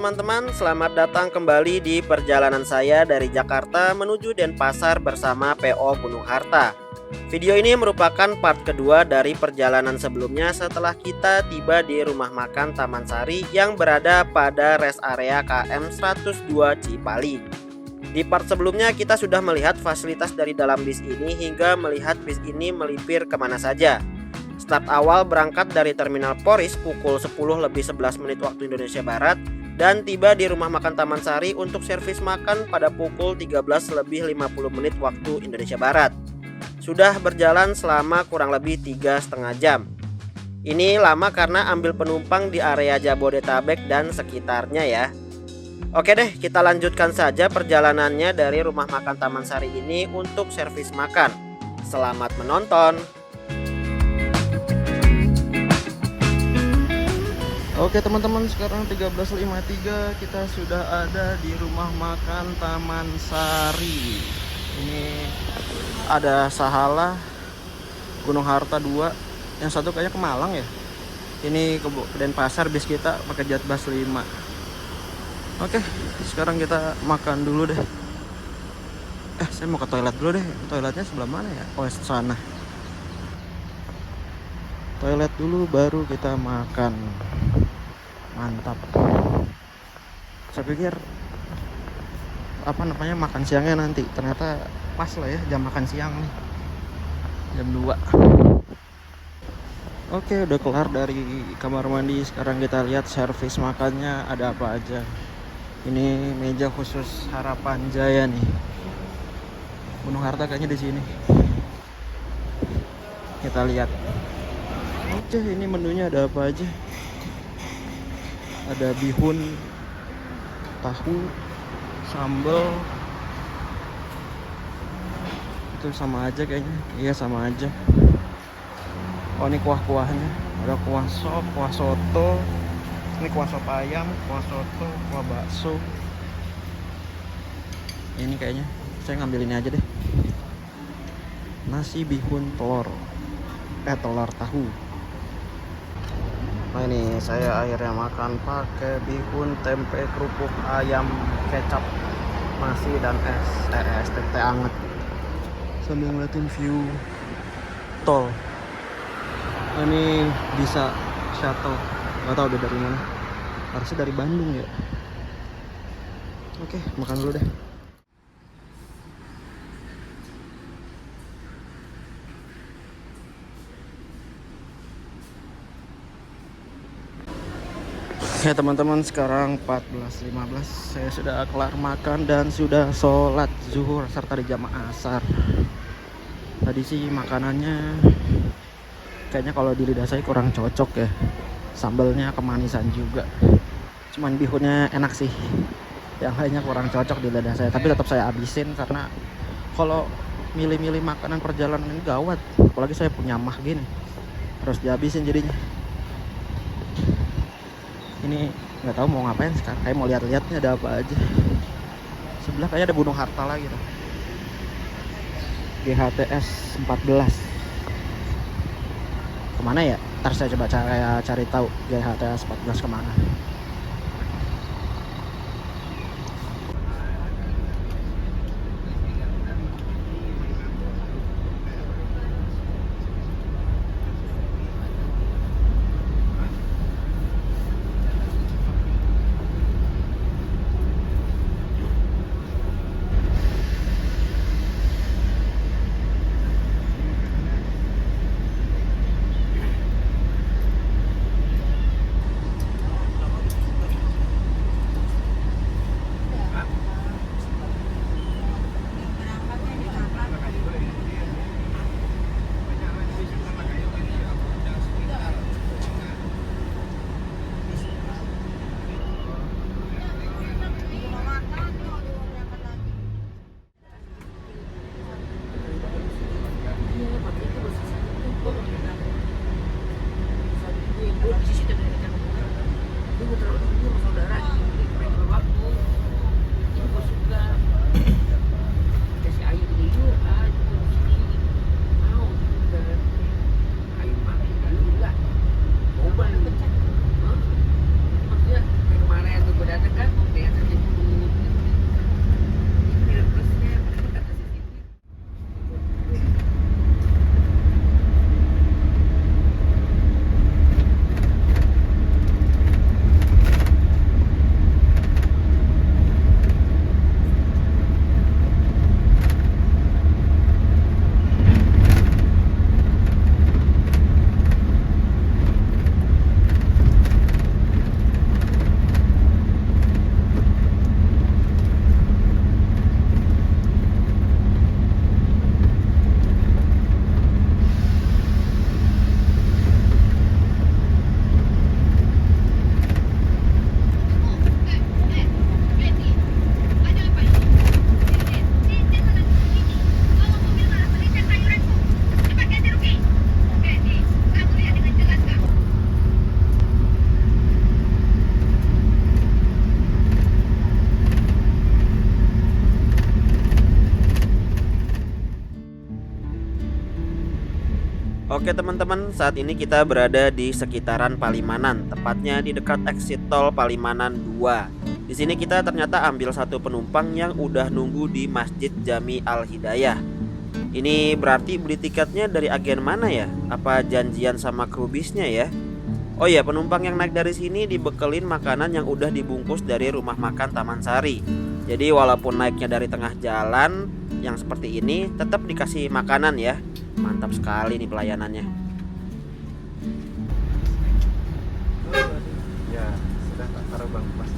teman-teman, selamat datang kembali di perjalanan saya dari Jakarta menuju Denpasar bersama PO Gunung Harta. Video ini merupakan part kedua dari perjalanan sebelumnya setelah kita tiba di rumah makan Taman Sari yang berada pada rest area KM 102 Cipali. Di part sebelumnya kita sudah melihat fasilitas dari dalam bis ini hingga melihat bis ini melipir kemana saja. Start awal berangkat dari Terminal Poris pukul 10:11 waktu Indonesia Barat dan tiba di rumah makan Taman Sari untuk servis makan pada pukul 13:50 waktu Indonesia Barat. Sudah berjalan selama kurang lebih 3,5 jam. Ini lama karena ambil penumpang di area Jabodetabek dan sekitarnya ya. Oke deh, kita lanjutkan saja perjalanannya dari rumah makan Taman Sari ini untuk servis makan. Selamat menonton. Oke teman-teman, sekarang 13.53 kita sudah ada di rumah makan Taman Sari. Ini ada Sahala, Gunung Harta 2, yang satu kayaknya ke Malang ya. Ini ke Denpasar, bis kita pakai Jatbas 5. Oke, sekarang kita makan dulu deh. Saya mau ke toilet dulu deh. Toiletnya sebelah mana ya? Oh, sana. Toilet dulu baru kita makan. Mantap. Saya pikir makan siangnya nanti, ternyata pas lah ya jam makan siang nih, jam 2. Oke, udah kelar dari kamar mandi. Sekarang kita lihat servis makannya ada apa aja. Ini meja khusus Harapan Jaya nih. Gunung Harta kayaknya di sini. Kita lihat. Oke, ini menunya ada apa aja. Ada bihun, tahu, sambal. Itu sama aja kayaknya. Iya, sama aja. Oh, ini kuah-kuahnya. Ada kuah sop, kuah soto. Ini kuah sop ayam, kuah soto, kuah bakso. Ini kayaknya saya ngambil ini aja deh. Nasi bihun telur. Telur tahu. Nah, ini saya akhirnya makan pakai bihun, tempe, kerupuk ayam, kecap, nasi dan es teh anget. Sambil ngeliatin view tol. Ini bisa shuttle. Gak tahu udah dari mana. Harusnya dari Bandung ya. Oke, makan dulu deh. Ya teman-teman, sekarang 14.15. Saya sudah kelar makan dan sudah sholat zuhur serta berjamaah asar. Tadi sih makanannya kayaknya kalau di lidah saya kurang cocok ya. Sambalnya kemanisan juga. Cuman bihunnya enak sih. Yang lainnya kurang cocok di lidah saya. Tapi tetap saya habisin karena kalau milih-milih makanan perjalanan ini gawat. Apalagi saya punya mah gini. Harus dihabisin jadinya. Ini nggak tahu mau ngapain sekarang. Kayak mau lihat-lihatnya ada apa aja. Sebelah kayaknya ada Gunung Harta lagi tuh. GHTS 14. Kemana ya? Ntar saya coba cari tahu GHTS 14 kemana. Oke teman-teman, saat ini kita berada di sekitaran Palimanan, tepatnya di dekat exit tol Palimanan 2. Di sini kita ternyata ambil satu penumpang yang udah nunggu di Masjid Jami Al Hidayah. Ini berarti beli tiketnya dari agen mana ya? Apa janjian sama kru bisnya ya? Oh ya, penumpang yang naik dari sini dibekelin makanan yang udah dibungkus dari rumah makan Taman Sari. Jadi walaupun naiknya dari tengah jalan yang seperti ini, tetap dikasih makanan ya. Mantap sekali nih pelayanannya. Ya, sudah tak taruh bang mas.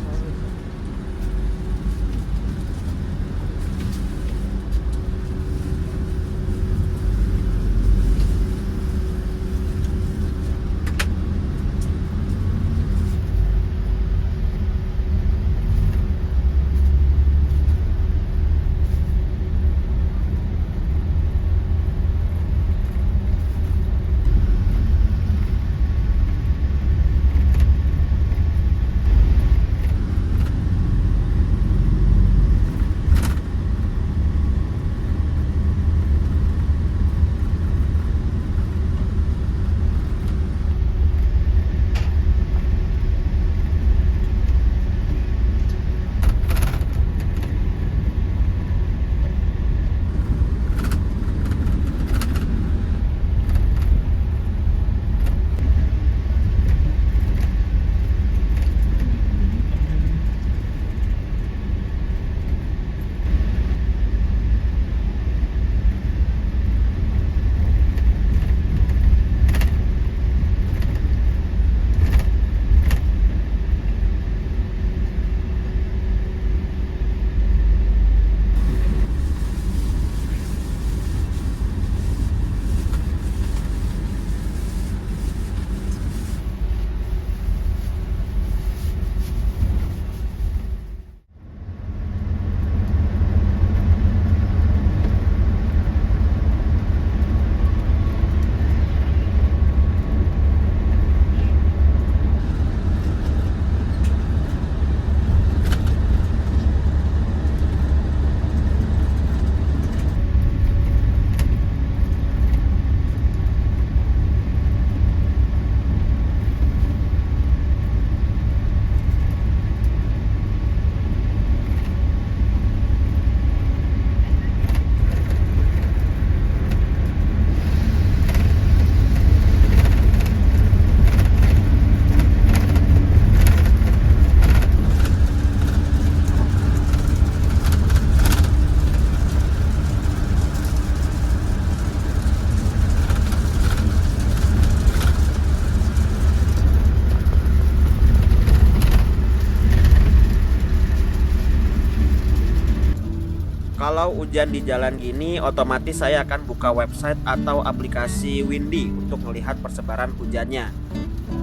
Kalau hujan di jalan gini, otomatis saya akan buka website atau aplikasi Windy untuk melihat persebaran hujannya.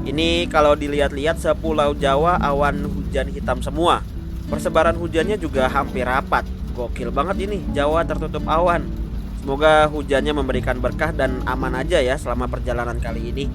Ini kalau dilihat-lihat sepulau Jawa awan hujan hitam semua. Persebaran hujannya juga hampir rapat. Gokil banget ini, Jawa tertutup awan. Semoga hujannya memberikan berkah dan aman aja ya selama perjalanan kali ini.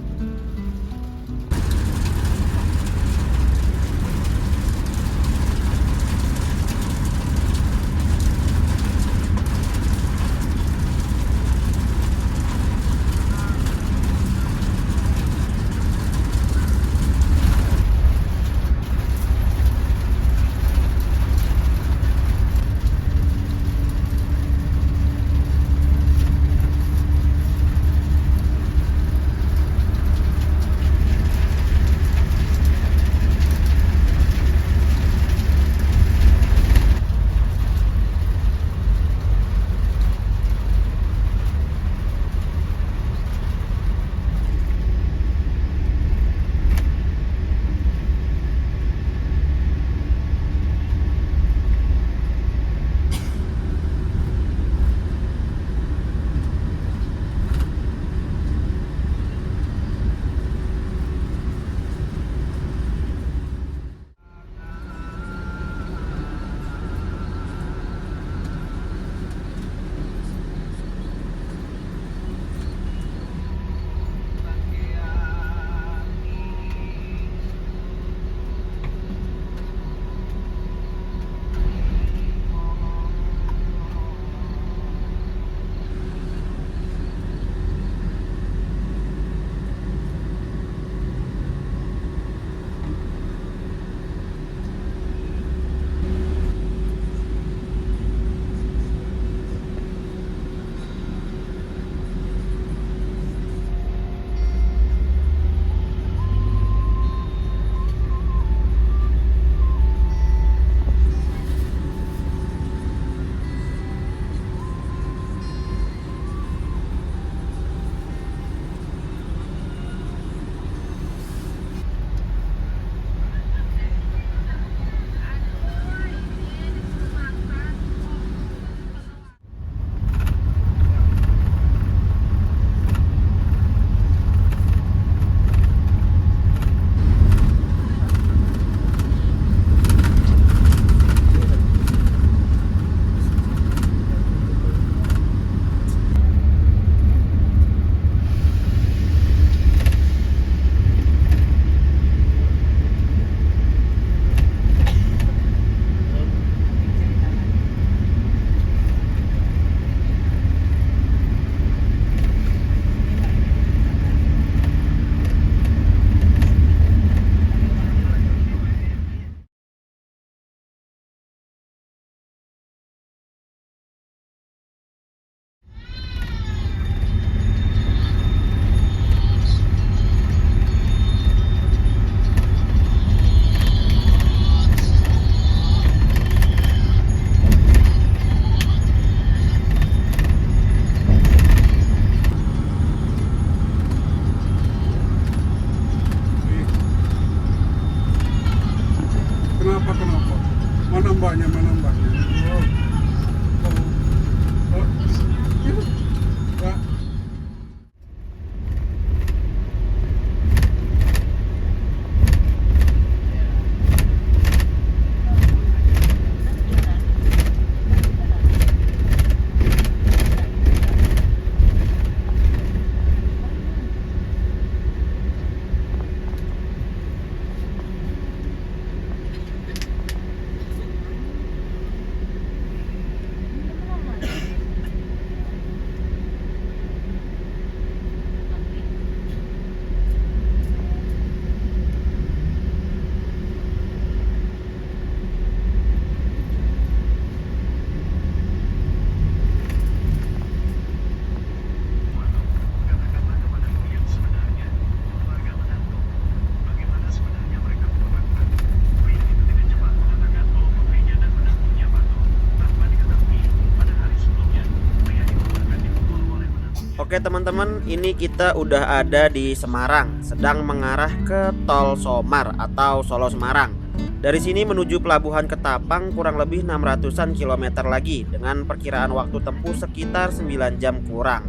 Oke teman-teman, ini kita udah ada di Semarang, sedang mengarah ke Tol Somar atau Solo Semarang. Dari sini menuju Pelabuhan Ketapang kurang lebih 600-an kilometer lagi dengan perkiraan waktu tempuh sekitar 9 jam kurang.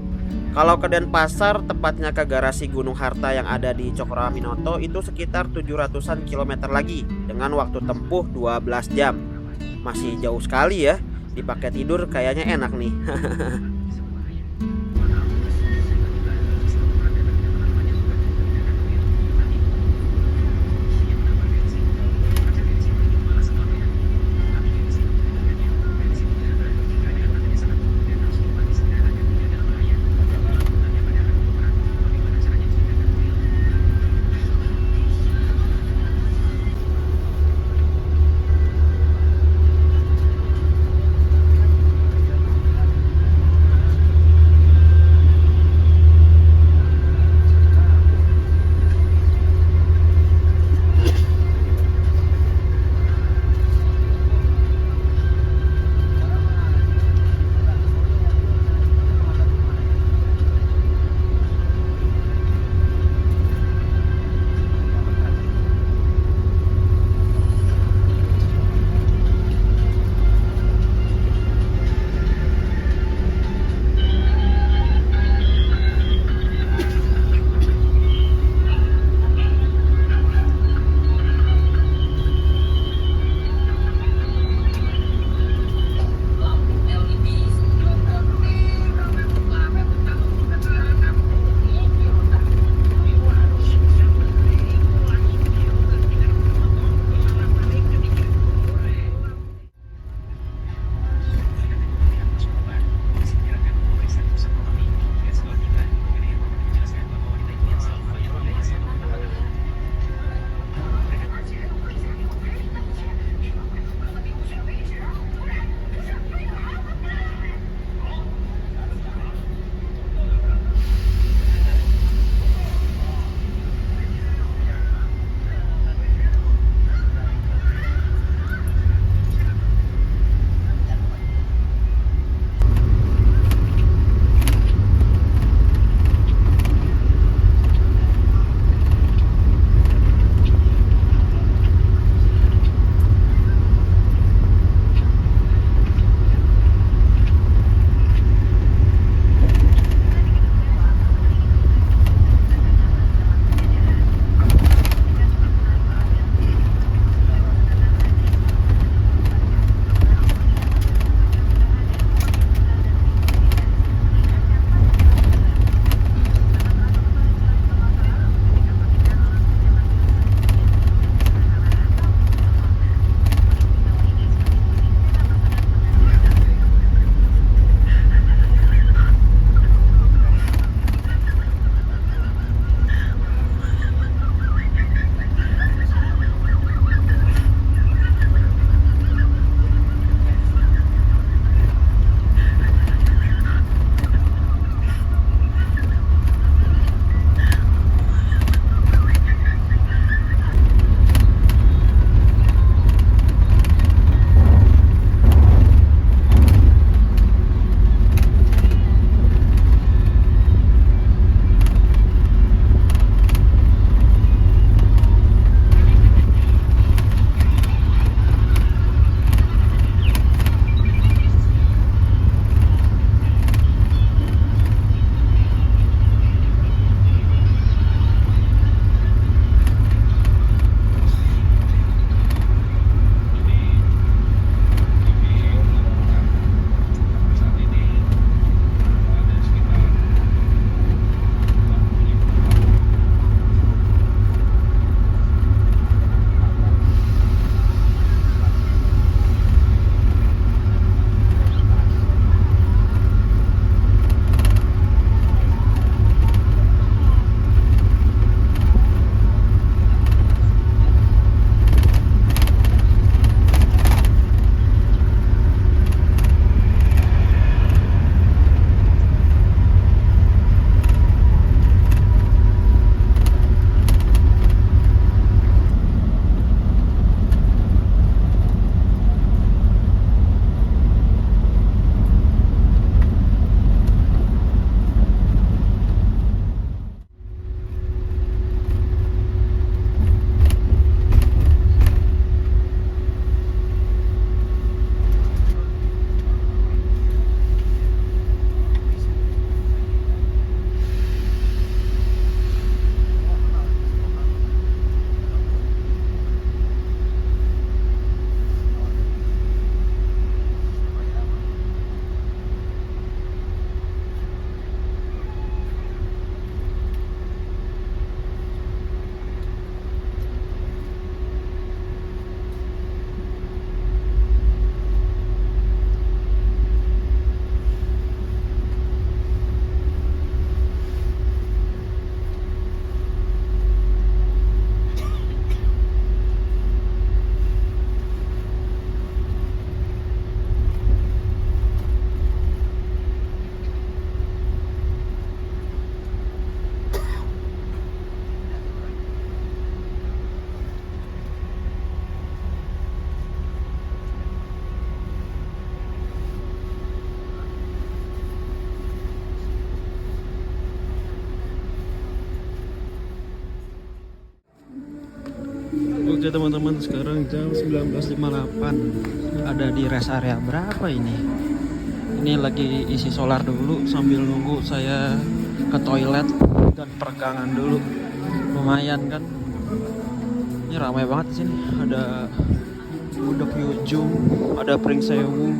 Kalau ke Denpasar, tepatnya ke garasi Gunung Harta yang ada di Cokroaminoto, itu sekitar 700-an kilometer lagi dengan waktu tempuh 12 jam. Masih jauh sekali ya, dipakai tidur kayaknya enak nih. Oke teman-teman, sekarang jam 19.58. Ada di rest area berapa ini? Ini lagi isi solar dulu sambil nunggu saya ke toilet dan peregangan dulu. Lumayan kan? Ini ramai banget di sini. Ada Gudeg Yujum, ada Pring Sewu,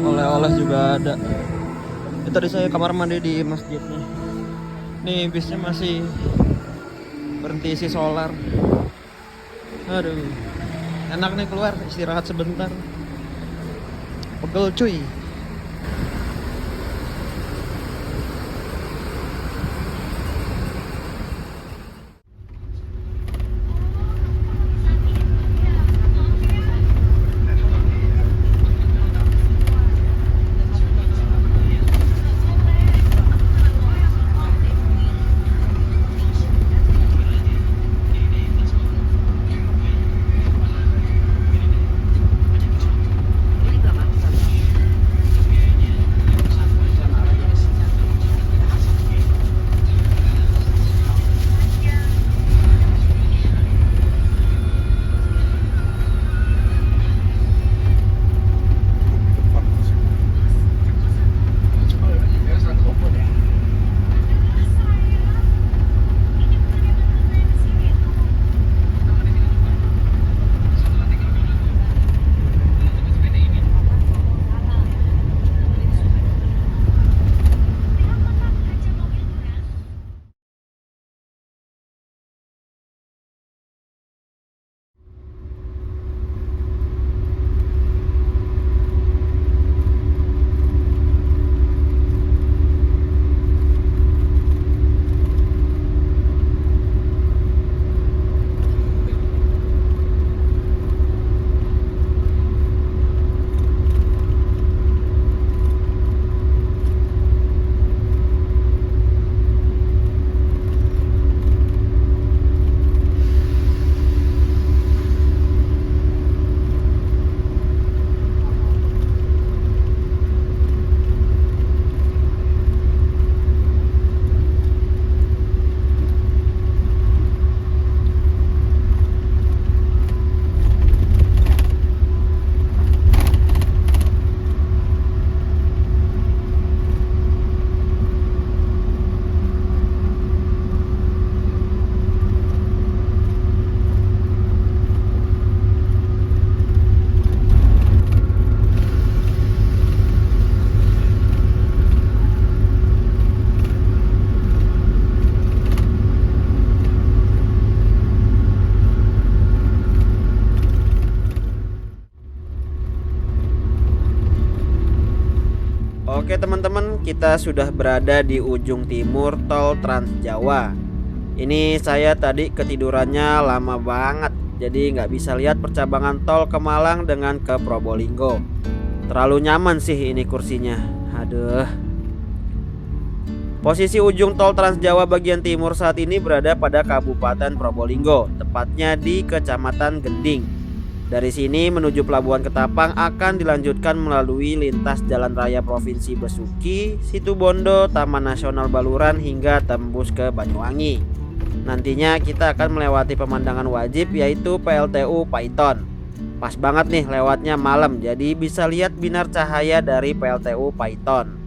oleh-oleh juga ada. Ini tadi saya kamar mandi di masjid nih. Nih bisnya masih berhenti isi solar. Aduh, enak nih keluar istirahat sebentar. Pegel cuy. Oke teman-teman, kita sudah berada di ujung timur tol Trans Jawa. Ini saya tadi ketidurannya lama banget, jadi nggak bisa lihat percabangan tol ke Malang dengan ke Probolinggo. Terlalu nyaman sih ini kursinya. Aduh. Posisi ujung tol Trans Jawa bagian timur saat ini berada pada Kabupaten Probolinggo, tepatnya di Kecamatan Gending. Dari sini menuju Pelabuhan Ketapang akan dilanjutkan melalui lintas Jalan Raya Provinsi Besuki, Situbondo, Taman Nasional Baluran hingga tembus ke Banyuwangi. Nantinya kita akan melewati pemandangan wajib yaitu PLTU Paiton. Pas banget nih lewatnya malam, jadi bisa lihat binar cahaya dari PLTU Paiton.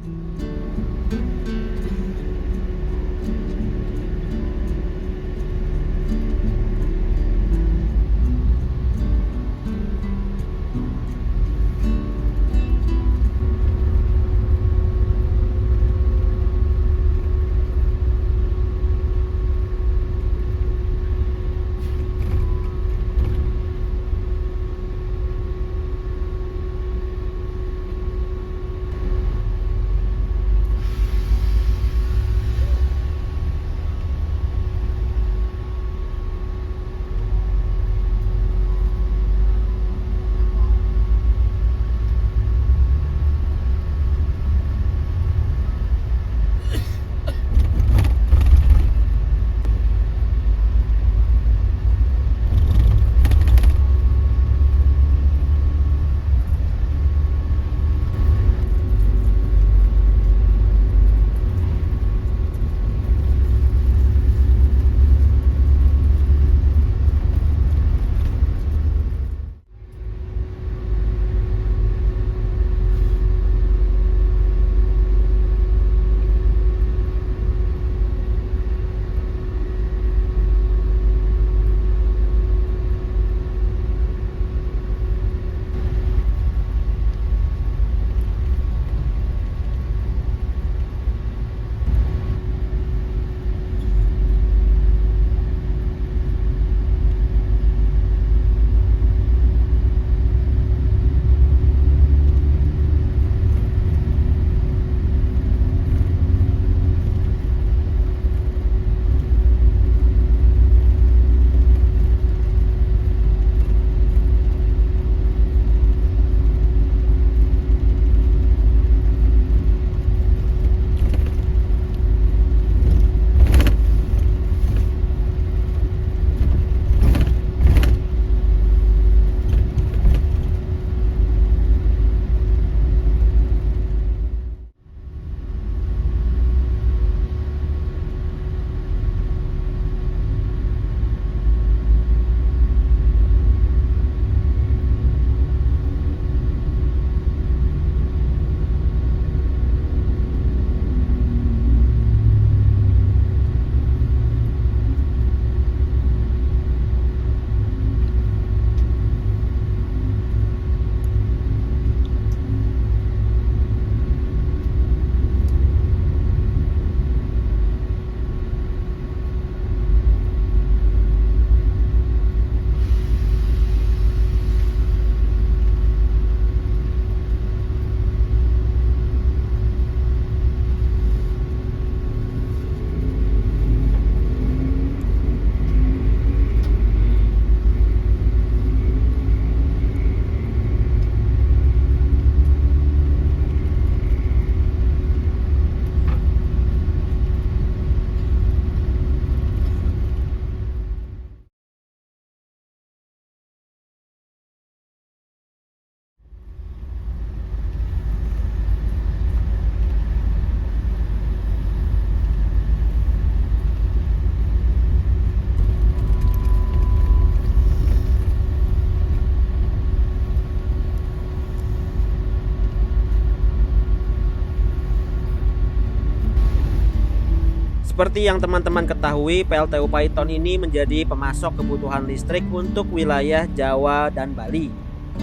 Seperti yang teman-teman ketahui, PLTU Paiton ini menjadi pemasok kebutuhan listrik untuk wilayah Jawa dan Bali.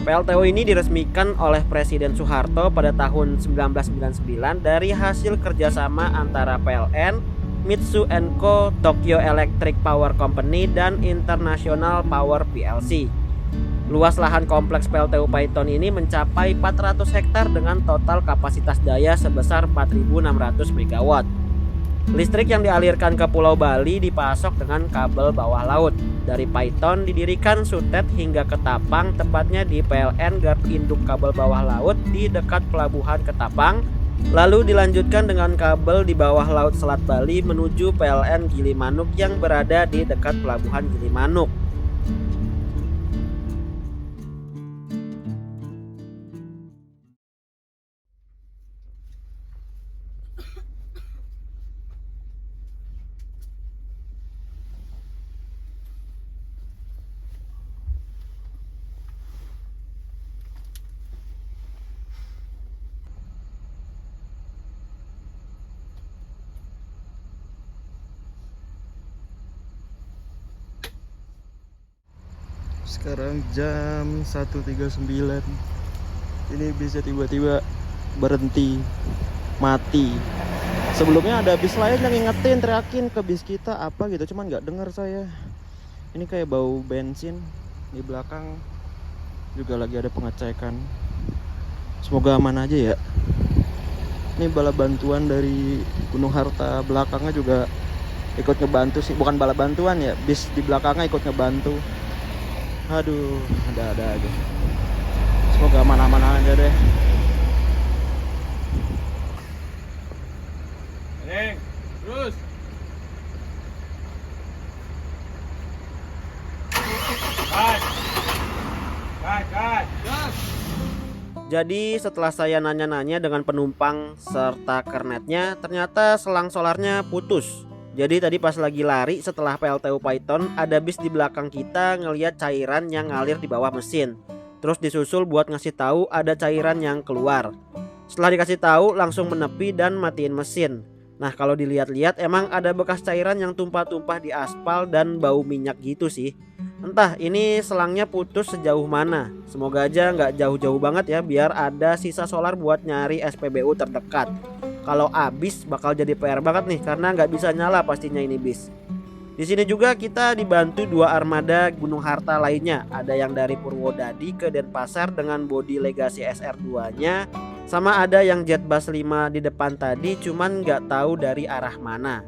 PLTU ini diresmikan oleh Presiden Soeharto pada tahun 1999 dari hasil kerjasama antara PLN, Mitsui & Co, Tokyo Electric Power Company, dan International Power PLC. Luas lahan kompleks PLTU Paiton ini mencapai 400 hektar dengan total kapasitas daya sebesar 4.600 MW. Listrik yang dialirkan ke Pulau Bali dipasok dengan kabel bawah laut. Dari Paiton didirikan Sutet hingga Ketapang, tepatnya di PLN Gardu Induk Kabel Bawah Laut di dekat Pelabuhan Ketapang. Lalu dilanjutkan dengan kabel di bawah laut Selat Bali menuju PLN Gilimanuk yang berada di dekat Pelabuhan Gilimanuk. Sekarang jam 1.39. Ini bisa tiba-tiba berhenti, mati. Sebelumnya ada bis lain yang ngingetin, teriakin ke bis kita apa gitu, cuman nggak dengar saya. Ini kayak bau bensin. Di belakang juga lagi ada pengecekan. Semoga aman aja ya. Ini bala bantuan dari Gunung Harta, belakangnya juga ikut ngebantu sih. Bukan bala bantuan ya, bis di belakangnya ikut ngebantu. Aduh, ada aja. Semoga aman-aman aja deh. Terus. Jadi setelah saya nanya-nanya dengan penumpang serta kernetnya, ternyata selang solarnya putus. Jadi tadi pas lagi lari setelah PLTU Paiton, ada bis di belakang kita ngelihat cairan yang ngalir di bawah mesin. Terus disusul buat ngasih tahu ada cairan yang keluar. Setelah dikasih tahu langsung menepi dan matiin mesin. Nah kalau dilihat-lihat emang ada bekas cairan yang tumpah-tumpah di aspal dan bau minyak gitu sih. Entah ini selangnya putus sejauh mana. Semoga aja nggak jauh-jauh banget ya, biar ada sisa solar buat nyari SPBU terdekat. Kalau abis bakal jadi PR banget nih, karena nggak bisa nyala pastinya ini bis. Di sini juga kita dibantu 2 armada Gunung Harta lainnya. Ada yang dari Purwodadi ke Denpasar dengan bodi Legacy SR2-nya, sama ada yang Jetbus 5 di depan tadi, cuman nggak tahu dari arah mana.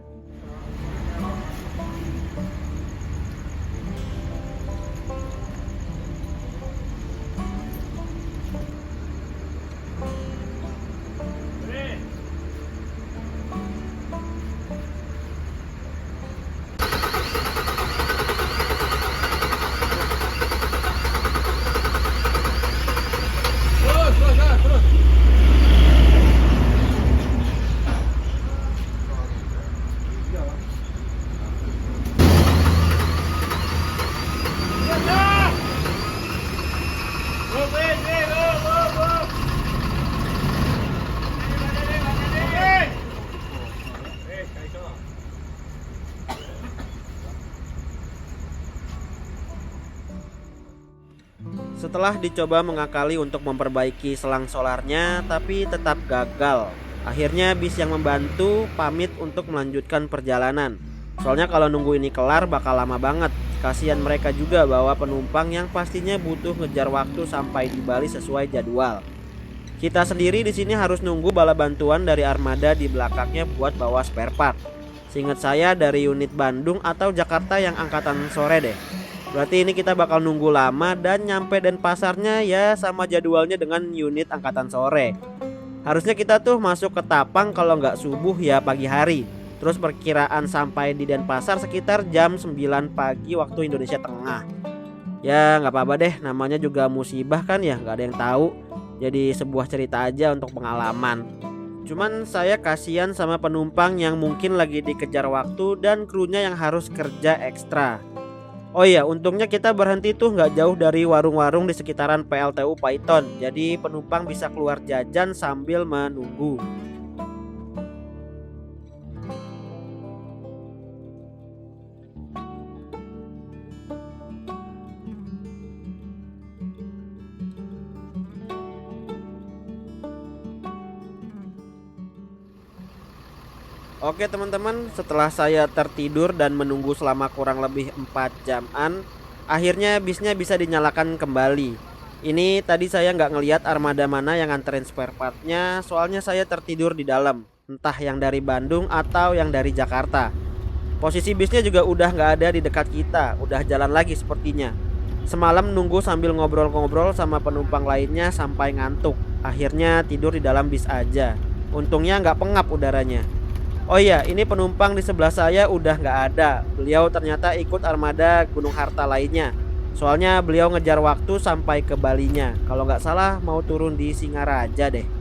Setelah dicoba mengakali untuk memperbaiki selang solarnya, tapi tetap gagal. Akhirnya bis yang membantu pamit untuk melanjutkan perjalanan. Soalnya kalau nunggu ini kelar bakal lama banget. Kasihan mereka juga bawa penumpang yang pastinya butuh ngejar waktu sampai di Bali sesuai jadwal. Kita sendiri di sini harus nunggu bala bantuan dari armada di belakangnya buat bawa spare part. Seingat saya dari unit Bandung atau Jakarta yang angkatan sore deh. Berarti ini kita bakal nunggu lama dan nyampe Denpasarnya ya sama jadwalnya dengan unit angkatan sore. Harusnya kita tuh masuk ke Tapang kalau nggak subuh ya pagi hari. Terus perkiraan sampai di Denpasar sekitar jam 9 pagi waktu Indonesia Tengah. Ya nggak apa-apa deh, namanya juga musibah kan ya, nggak ada yang tahu. Jadi sebuah cerita aja untuk pengalaman. Cuman saya kasihan sama penumpang yang mungkin lagi dikejar waktu dan krunya yang harus kerja ekstra. Oh iya, untungnya kita berhenti tuh nggak jauh dari warung-warung di sekitaran PLTU Paiton. Jadi penumpang bisa keluar jajan sambil menunggu. Oke teman-teman, setelah saya tertidur dan menunggu selama kurang lebih 4 jaman, akhirnya bisnya bisa dinyalakan kembali. Ini tadi saya nggak ngelihat armada mana yang nganterin spare partnya, soalnya saya tertidur di dalam, entah yang dari Bandung atau yang dari Jakarta. Posisi bisnya juga udah nggak ada di dekat kita, udah jalan lagi sepertinya. Semalam nunggu sambil ngobrol-ngobrol sama penumpang lainnya sampai ngantuk. Akhirnya tidur di dalam bis aja. Untungnya nggak pengap udaranya. Oh iya, ini penumpang di sebelah saya udah nggak ada. Beliau ternyata ikut armada Gunung Harta lainnya. Soalnya beliau ngejar waktu sampai ke Balinya. Kalau nggak salah mau turun di Singaraja deh.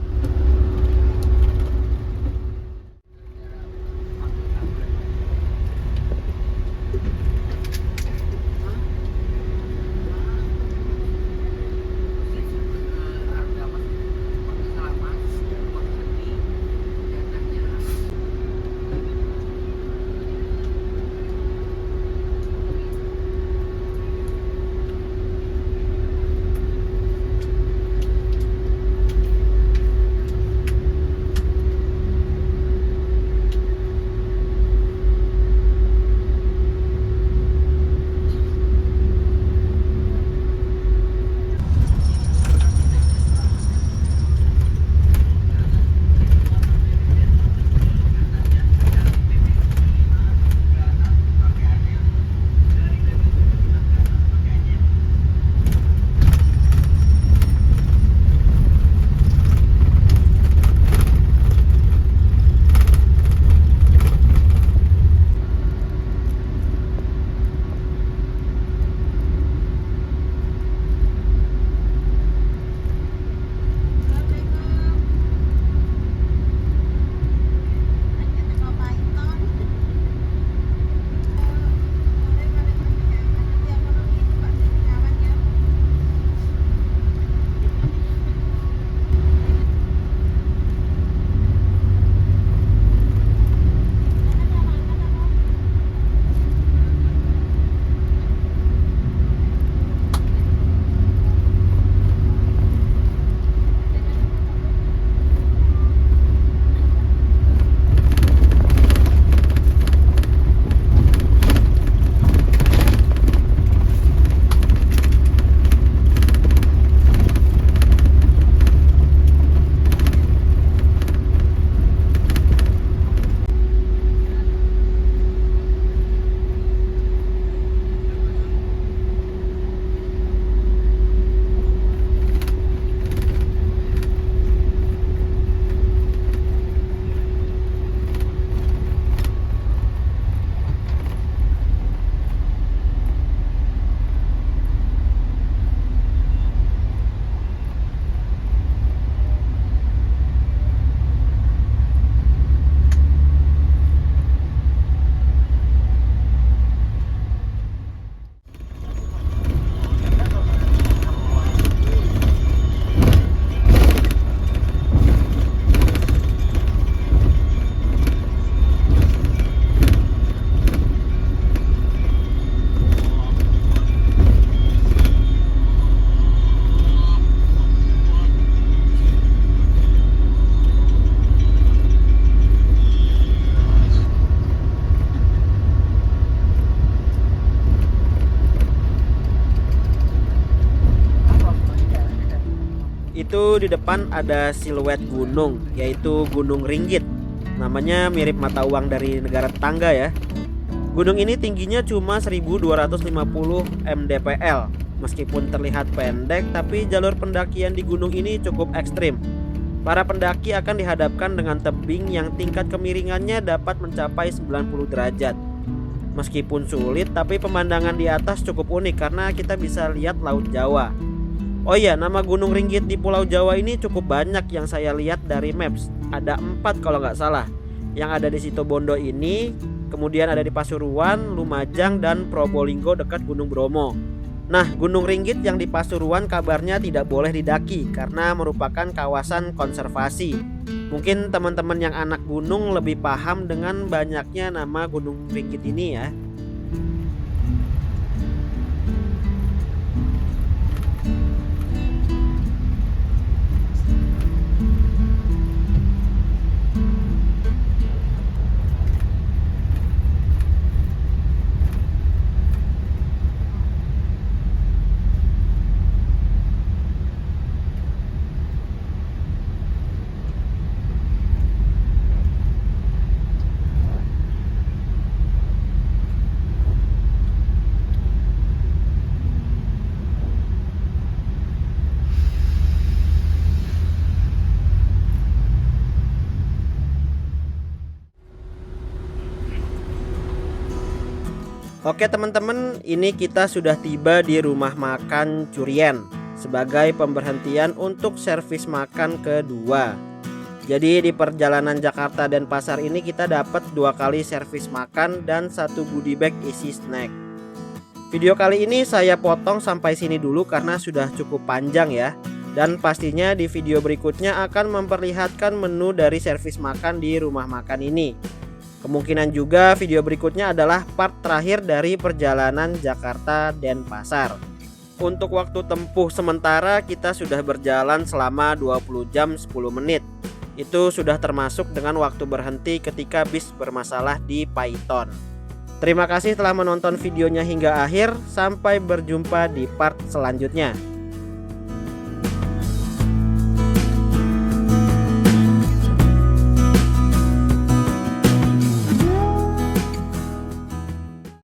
Itu di depan ada siluet gunung, yaitu Gunung Ringgit. Namanya mirip mata uang dari negara tetangga ya. Gunung ini tingginya cuma 1250 mdpl. Meskipun terlihat pendek, tapi jalur pendakian di gunung ini cukup ekstrim. Para pendaki akan dihadapkan dengan tebing yang tingkat kemiringannya dapat mencapai 90 derajat. Meskipun sulit, tapi pemandangan di atas cukup unik karena kita bisa lihat Laut Jawa. Oh iya, nama Gunung Ringgit di Pulau Jawa ini cukup banyak yang saya lihat dari maps. Ada 4 kalau nggak salah. Yang ada di Situbondo ini, kemudian ada di Pasuruan, Lumajang, dan Probolinggo dekat Gunung Bromo. Nah, Gunung Ringgit yang di Pasuruan kabarnya tidak boleh didaki karena merupakan kawasan konservasi. Mungkin teman-teman yang anak gunung lebih paham dengan banyaknya nama Gunung Ringgit ini ya. Oke teman-teman, ini kita sudah tiba di rumah makan Curien sebagai pemberhentian untuk servis makan kedua. Jadi di perjalanan Jakarta Denpasar ini kita dapat 2 kali servis makan dan 1 goodie bag isi snack. Video kali ini saya potong sampai sini dulu karena sudah cukup panjang ya. Dan pastinya di video berikutnya akan memperlihatkan menu dari servis makan di rumah makan ini. Kemungkinan juga video berikutnya adalah part terakhir dari perjalanan Jakarta Denpasar. Untuk waktu tempuh sementara kita sudah berjalan selama 20 jam 10 menit. Itu sudah termasuk dengan waktu berhenti ketika bis bermasalah di Paiton. Terima kasih telah menonton videonya hingga akhir. Sampai berjumpa di part selanjutnya.